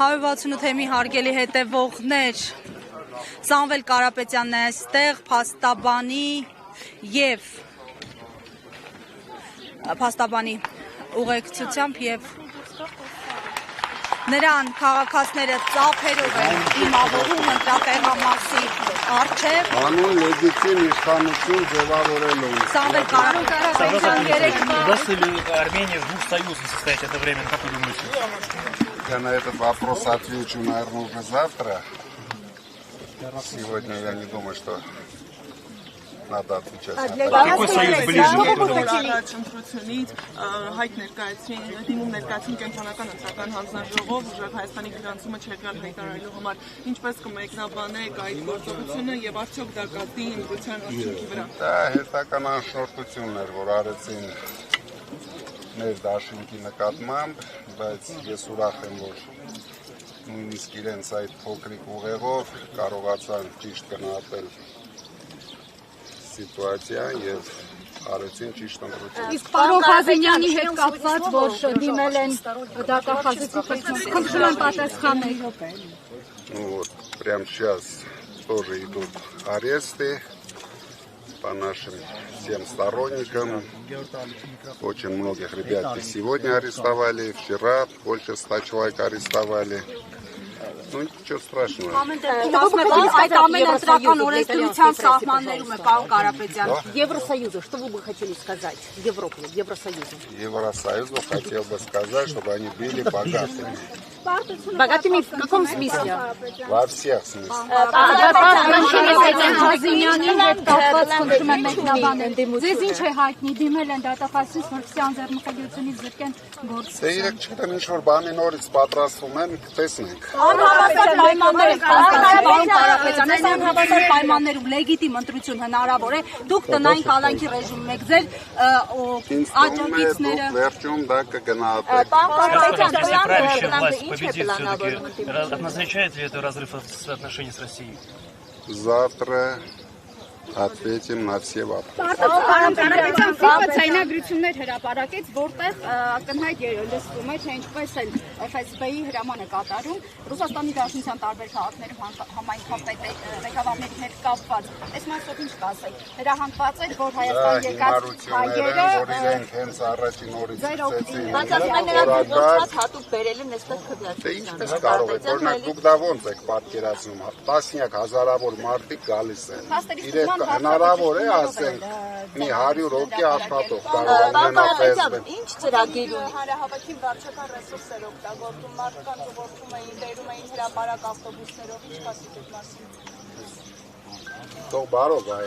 168 թեմի հարգելի հետևողներ, Սամվել Կարապետյանն է այստեղ, փաստաբանի եւ փաստաբանի ուղեկցությամբ եւ նրան քաղաքացիները ծափերով են դիմավորում ընտրատեղամասի առջև։ Անուն լեգիտիմ իշխանություն ձևավորելու։ Սամվել Կարապետյան Удастся ли Армении в двух союзах состоять одновременно, как вы думаете? Я на этот вопрос отвечу, наверное, уже завтра. Сегодня я не думаю, что надо отвечать на это. Какой союз ближе? Առաջընտրությունից հայտ ներկայացրին, դիմում ներկայացին կենտրոնական ընտրական հանձնաժողով, ուժեղ Հայաստանի գրանցումը չեղյալ հայտարարելու համար, ինչպես կմեկնաբանեք այդ գործողությունը եւ արդյոք դա կազմի ընտրության արդյունքի վրա։ Դա հերթական անշնորհություններ, որ արեցին մեր դաշինքի նկատմամբ, բայց ես ուրախ եմ, որ նույնիսկ իրենց այդ փոքրիկ ուղեղով կարողացան ճիշտ գնահատել սիտուացիան եւ արեցին ճիշտ ընտրություն։ Իսկ պարոն Խազենյանի հետ կապված, որ դիմել են դատախազեցու խնդրում են պատասխանել։ Ну вот, прямо сейчас тоже идут аресты по нашим всем сторонникам. Очень многих ребят и сегодня арестовали, вчера больше 100 человек арестовали. Ну, ничего страшного. Այդ ամեն ընտրական օրենսդրության սահմաններում է, պարոն Կարապետյան։ Евросоюзу, что вы бы хотели сказать Европе, Евросоюзу? Евросоюзу хотел бы сказать, чтобы они были богатыми. Богатыми в каком смысле? Во всех смыслах. Խազենյանին հետ կապված խնդրում են մեկնաբանել։ Ձեզ ինչ է հայտնի, դիմել են դատախազից, որպեսզի անձեռնխելիությունից զրկեն գործ։ Դե իրեք չգիտեմ ինչ որ բանի նորից պատրաստվում են, տեսնենք։ Անհավասար պայմաններում լեգիտիմ ընտրություն հնարավոր է։ Դուք տնային կալանքի ռեժիմում եք, ձեր Ինձ թվում է դուք վերջում դա կգնահատեք։ Правящая власть победит все-таки. Означает ли это разрыв отношений с Россией? Завтра ответим на все вопросы. Ցայնագրություններ հրապարակեց, որտեղ ակնհայտ լսվում է, թե ինչպես էլ FSB-ի հրամանը կատարում Ռուսաստանի Դաշնության տարբեր քաղաքներում համայնքան ղեկավարների հետ կապված։ Այս մասով ինչ կասեք։ Հրահանգված էր, որ Հայաստան եկած հայերը որ իրենք հենց առաջին օրից ցեցին։ հատուկ բերել են այսպես քվեարկել։ Դե ինչպես կարող եք, օրինակ դուք դա ոնց եք պատկերացնում, տասնյակ հազարավոր մարդիկ գալիս են։ Իրենք հնարավոր է ասենք մի 100 հոգի աշխատող կարող են մենակ Facebook։ Ինչ ծրագիր ունի։ Հանրահավաքին վարչական ռեսուրսեր օգտագործում, մարդկանց ուղղորդում էին, բերում էին հրապարակ ավտոբուսներով, ինչ կասեք այդ մասին։ Թող բարով